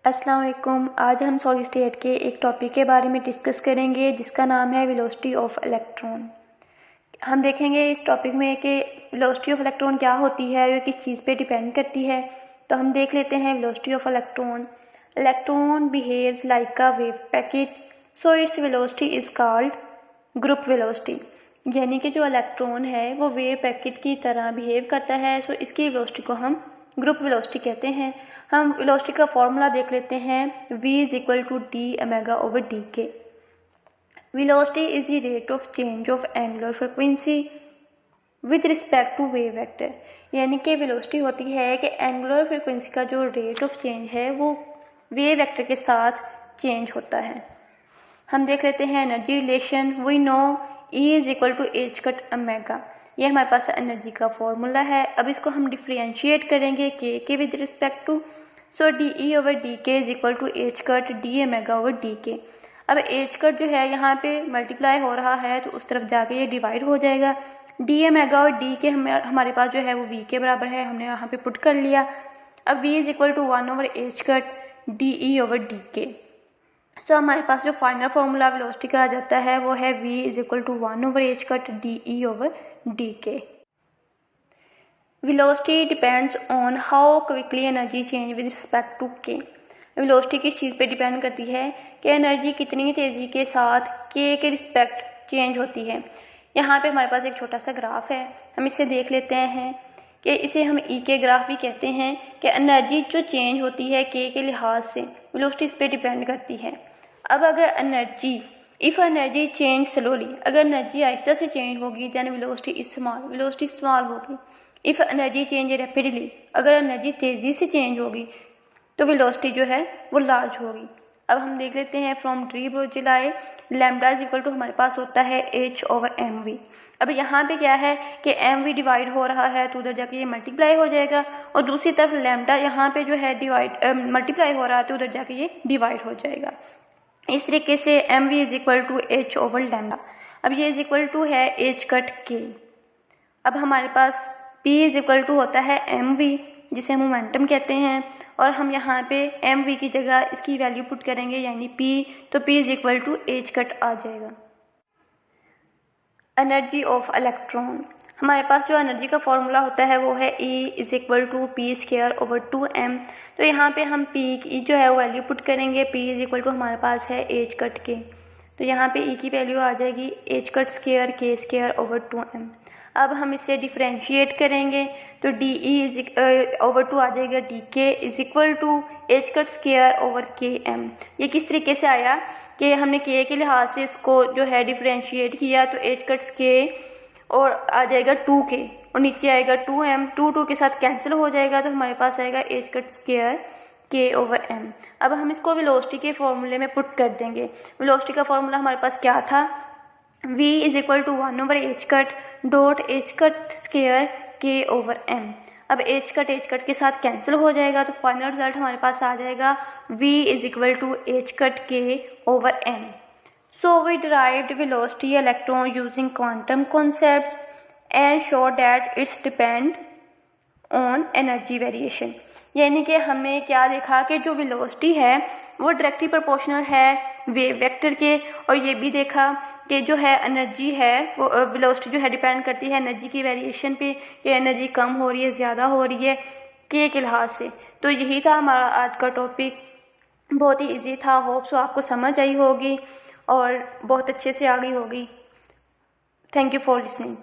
अस्सलाम वालेकुम। आज हम सॉलिड स्टेट के एक टॉपिक के बारे में डिस्कस करेंगे जिसका नाम है वेलोसिटी ऑफ इलेक्ट्रॉन। हम देखेंगे इस टॉपिक में कि वेलोसिटी ऑफ इलेक्ट्रॉन क्या होती है, ये किस चीज़ पे डिपेंड करती है। तो हम देख लेते हैं velocity of electron. Electron behaves like a wave packet, so its velocity is called group velocity. यानी कि जो इलेक्ट्रॉन है वो वेव पैकेट की तरह बिहेव करता है, सो इसकी वेलोसिटी को हम ग्रुप वेलोसिटी कहते हैं। हम वेलोसिटी का फॉर्मूला देख लेते हैं। v is equal to d omega over D k. Velocity is the rate of change of angular frequency with respect to wave vector. यानी कि वेलोसिटी होती है कि एंगुलर फ्रिक्वेंसी का जो रेट ऑफ चेंज है वो वेव वेक्टर के साथ चेंज होता है। हम देख लेते हैं energy relation. We know E is equal to H cut omega. ये हमारे पास एनर्जी का फॉर्मूला है। अब इसको हम डिफ्रेंशिएट करेंगे k with respect to, so d E over D के is equal to H cut d omega over D k. अब एच कट जो है यहाँ पे मल्टीप्लाई हो रहा है तो उस तरफ जाके ये डिवाइड हो जाएगा। डी ओमेगा और डी के हमारे पास जो है वो वी के बराबर है, हमने यहाँ पे पुट कर लिया। अब V is equal to 1 over H cut D E over D K. तो हमारे पास जो फाइनल फार्मूला वेलोसिटी का आ जाता है वो है v is equal to 1 over H cut D E over D k. Velocity depends on how quickly energy change with respect to k. Velocity किस चीज़ पे डिपेंड करती है कि एनर्जी कितनी तेज़ी के साथ के रिस्पेक्ट चेंज होती है। यहाँ पे हमारे पास एक छोटा सा ग्राफ है, हम इसे देख लेते हैं कि इसे हम ई के ग्राफ भी कहते हैं कि एनर्जी जो चेंज होती है के लिहाज से वेलोसिटी इस पर डिपेंड करती है। अब अगर इफ़ एनर्जी चेंज स्लोली, अगर एनर्जी आहिस्ता से चेंज होगी दैन वेलोसिटी स्मॉल होगी। इफ़ एनर्जी चेंज रैपिडली, अगर एनर्जी तेज़ी से चेंज होगी तो वेलोसिटी जो है वो लार्ज होगी। अब हम देख लेते हैं from de Broglie lambda is equal to हमारे पास होता है h ओवर एम वी। अब यहाँ पे क्या है कि एम वी डिवाइड हो रहा है तो उधर जाके ये मल्टीप्लाई हो जाएगा, और दूसरी तरफ लैम्डा यहाँ पे जो है मल्टीप्लाई हो रहा है तो उधर जाके ये डिवाइड हो जाएगा। इस तरीके से M V is equal to H over lambda. अब ये इज इक्वल टू है एच कट के। अब हमारे पास पी इज इक्वल टू होता है एम वी जिसे हम मोमेंटम कहते हैं, और हम यहाँ पे एम वी की जगह इसकी वैल्यू पुट करेंगे यानी पी, तो p is equal to H cut आ जाएगा। एनर्जी ऑफ इलेक्ट्रॉन, हमारे पास जो एनर्जी का फॉर्मूला होता है वो है E is equal to P square over 2m। तो यहाँ पे हम P की जो है वो वैल्यू पुट करेंगे। P इज इक्वल टू हमारे पास है एच कट के, तो यहाँ पे E की वैल्यू आ जाएगी H cut square K square over 2m। अब हम इसे डिफ्रेंशिएट करेंगे तो डी ई इज ओवर 2 आ जाएगा डी के is equal to H cut square over K M. ये किस तरीके से आया कि हमने के लिहाज से इसको जो है डिफ्रेंशिएट किया, तो एच कट्स के और आ जाएगा 2k और नीचे आएगा 2m, 2 के साथ कैंसिल हो जाएगा तो हमारे पास आएगा H cut square k over m। अब हम इसको वेलोसिटी के फॉर्मूले में पुट कर देंगे। वेलोसिटी का फॉर्मूला हमारे पास क्या था, v is equal to 1 over H cut dot H cut square k over m। अब एच कट के साथ कैंसिल हो जाएगा तो फाइनल रिजल्ट हमारे पास आ जाएगा v is equal to H cut k over m। So we derived velocity electron using quantum concepts and show that it's depend on energy variation। यानी कि हमने क्या देखा कि जो वेलोसिटी है वो डायरेक्टली प्रोपोर्शनल है वेव वेक्टर के, और ये भी देखा कि जो है एनर्जी है वो वेलोसिटी जो है डिपेंड करती है एनर्जी की वेरिएशन पे, कि एनर्जी कम हो रही है ज़्यादा हो रही है के लिहाज से। तो यही था हमारा आज का टॉपिक, बहुत ही ईजी था। होप सो आपको समझ आई होगी और बहुत अच्छे से आ गई होगी। Thank you for listening.